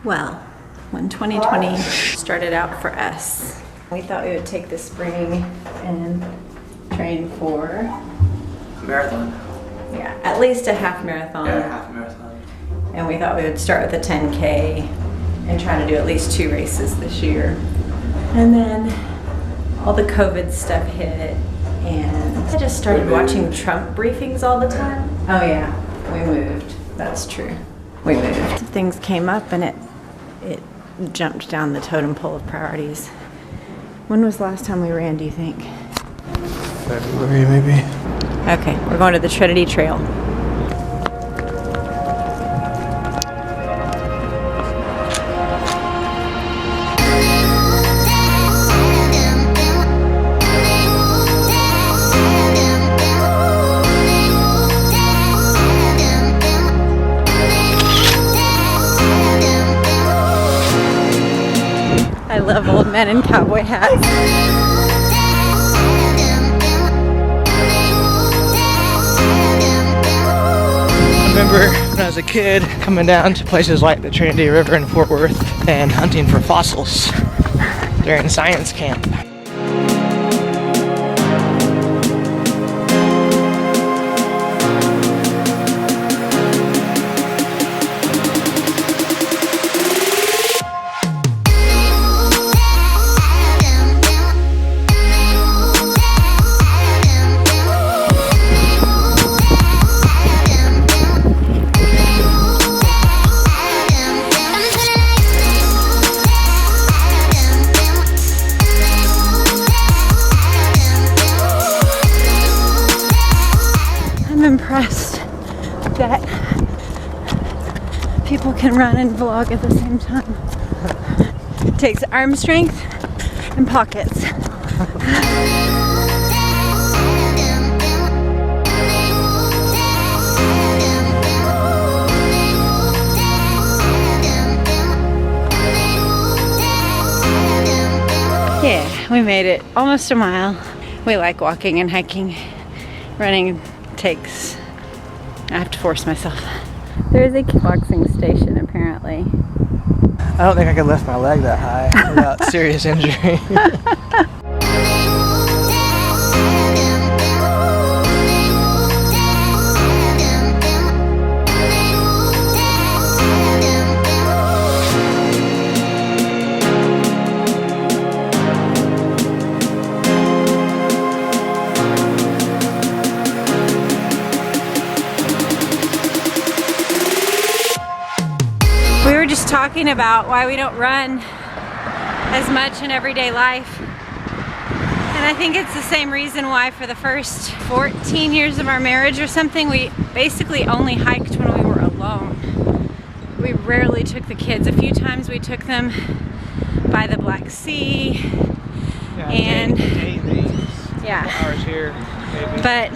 Well, when 2020 started out for us, we thought we would take the spring and train for a marathon. Yeah, at least a half marathon. Yeah, half marathon. And we thought we would start with a 10K and try to do at least 2 races this year. And then all the COVID stuff hit, and I just started watching Trump briefings all the time. Oh yeah, we moved. That's true. We moved. Things came up and it jumped down the totem pole of priorities. When was the last time we ran, do you think? February, maybe. Okay, we're going to the Trinity Trail. I love old men in cowboy hats. I remember when I was a kid coming down to places like the Trinity River in Fort Worth and hunting for fossils during science camp. Impressed that people can run and vlog at the same time. It takes arm strength and pockets. Yeah, we made it almost a mile. We like walking and hiking. Running takes, I have to force myself. There's a kickboxing station apparently. I don't think I could lift my leg that high without serious injury. We were just talking about why we don't run as much in everyday life. And I think it's the same reason why for the first 14 years of our marriage or something, we basically only hiked when we were alone. We rarely took the kids. A few times we took them by the Black Sea. Yeah, and yeah, hours here, maybe. But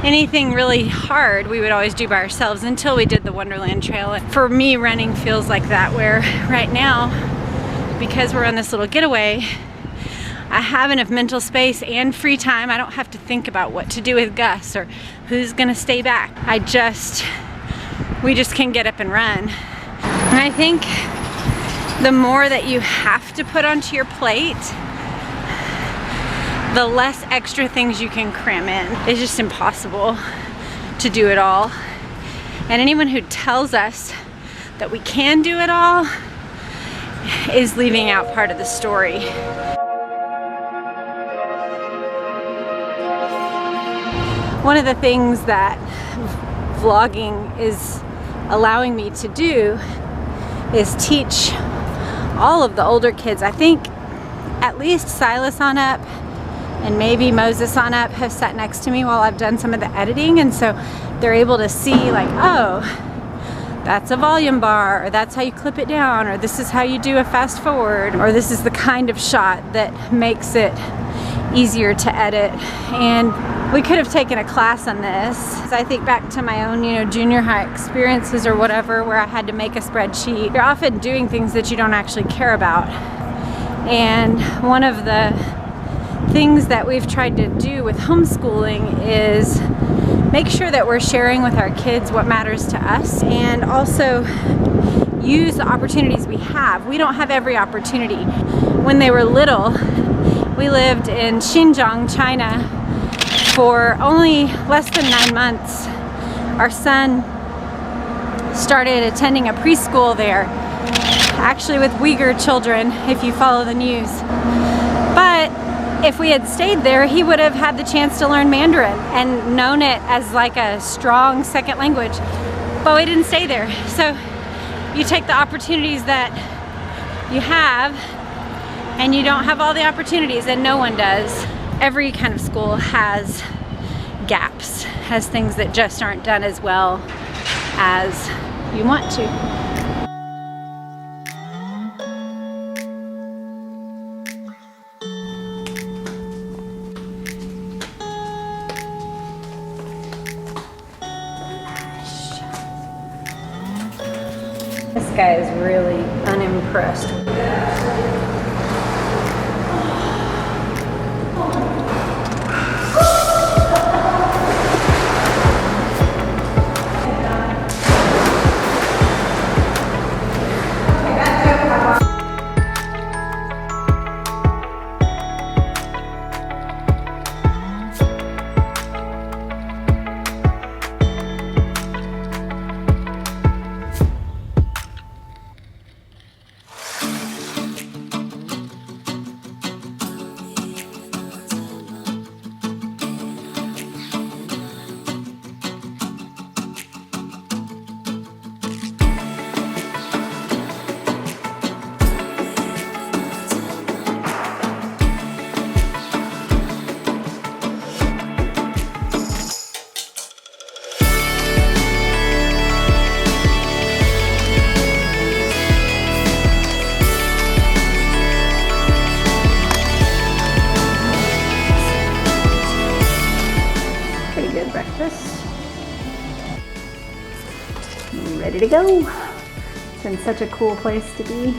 anything really hard we would always do by ourselves until we did the Wonderland Trail. And for me, running feels like that, where right now, because we're on this little getaway, I have enough mental space and free time. I don't have to think about what to do with Gus or who's gonna stay back. We just can get up and run. And I think the more that you have to put onto your plate, the less extra things you can cram in. It's just impossible to do it all. And anyone who tells us that we can do it all is leaving out part of the story. One of the things that vlogging is allowing me to do is teach all of the older kids. I think at least Silas on up and maybe Moses on up have sat next to me while I've done some of the editing, and so they're able to see like, oh, that's a volume bar, or that's how you clip it down, or this is how you do a fast forward, or this is the kind of shot that makes it easier to edit. And we could have taken a class on this. I think back to my own, junior high experiences or whatever, where I had to make a spreadsheet. You're often doing things that you don't actually care about. And one of the things that we've tried to do with homeschooling is make sure that we're sharing with our kids what matters to us, and also use the opportunities we have. We don't have every opportunity. When they were little, we lived in Xinjiang, China for only less than 9 months. Our son started attending a preschool there, actually with Uyghur children, if you follow the news. But if we had stayed there, he would have had the chance to learn Mandarin and known it as like a strong second language. But we didn't stay there. So you take the opportunities that you have, and you don't have all the opportunities, and no one does. Every kind of school has gaps, has things that just aren't done as well as you want to. This guy is really unimpressed with that. Ready to go. It's been such a cool place to be.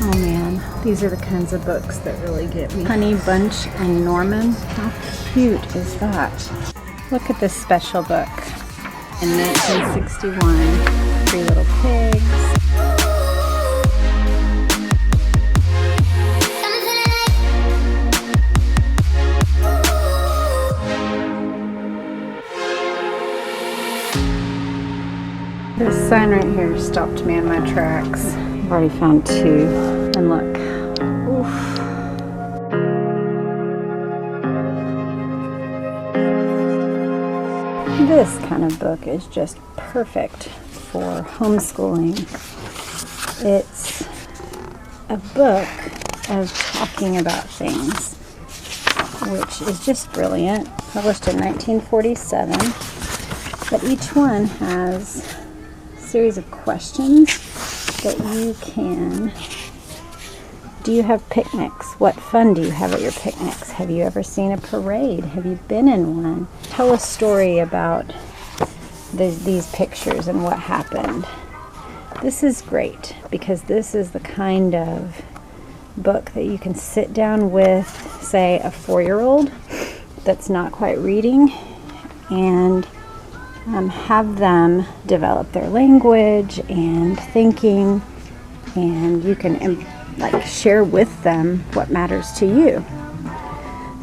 Oh man, these are the kinds of books that really get me. Honey Bunch and Norman. How cute is that? Look at this special book. In 1961, 3 Little Pigs. This sign right here stopped me in my tracks. I've already found 2, and look. Oof. This kind of book is just perfect for homeschooling. It's a book of talking about things, which is just brilliant. Published in 1947, but each one has a series of questions that you can. Do you have picnics? What fun do you have at your picnics? Have you ever seen a parade? Have you been in one? Tell a story about these pictures and what happened. This is great because this is the kind of book that you can sit down with, say, a 4-year-old that's not quite reading, and have them develop their language and thinking, and you can like share with them what matters to you.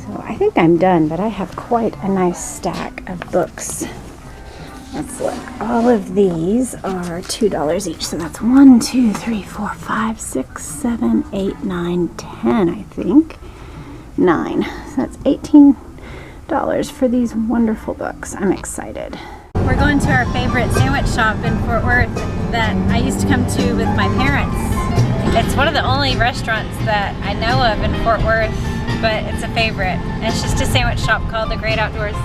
So I think I'm done, but I have quite a nice stack of books. Let's look. All of these are $2 each, so that's 1, 2, 3, 4, 5, 6, 7, 8, 9, 10, I think. 9. So that's $18 for these wonderful books. I'm excited. We're going to our favorite sandwich shop in Fort Worth that I used to come to with my parents. It's one of the only restaurants that I know of in Fort Worth, but it's a favorite. And it's just a sandwich shop called The Great Outdoors.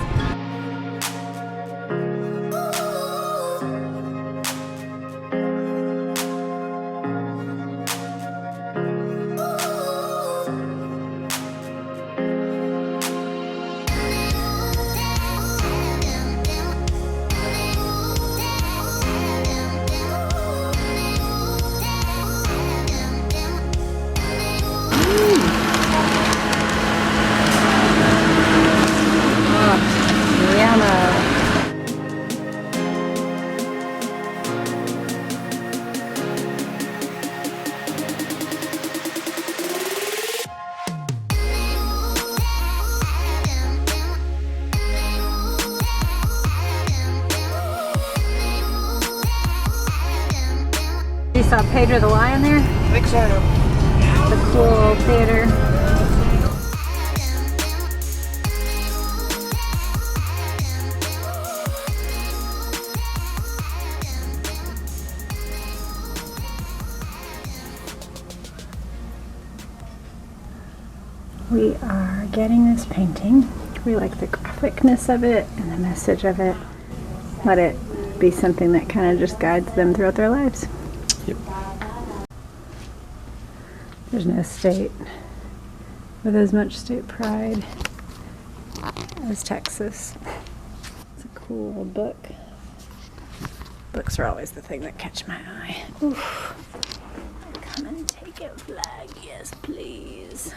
You saw Pedro the Lion there? I think so. The cool theater. We are getting this painting. We like the graphicness of it and the message of it. Let it be something that kind of just guides them throughout their lives. Yep. There's no state with as much state pride as Texas. It's a cool book. Books are always the thing that catch my eye. Oof. Come and take a flag, yes please.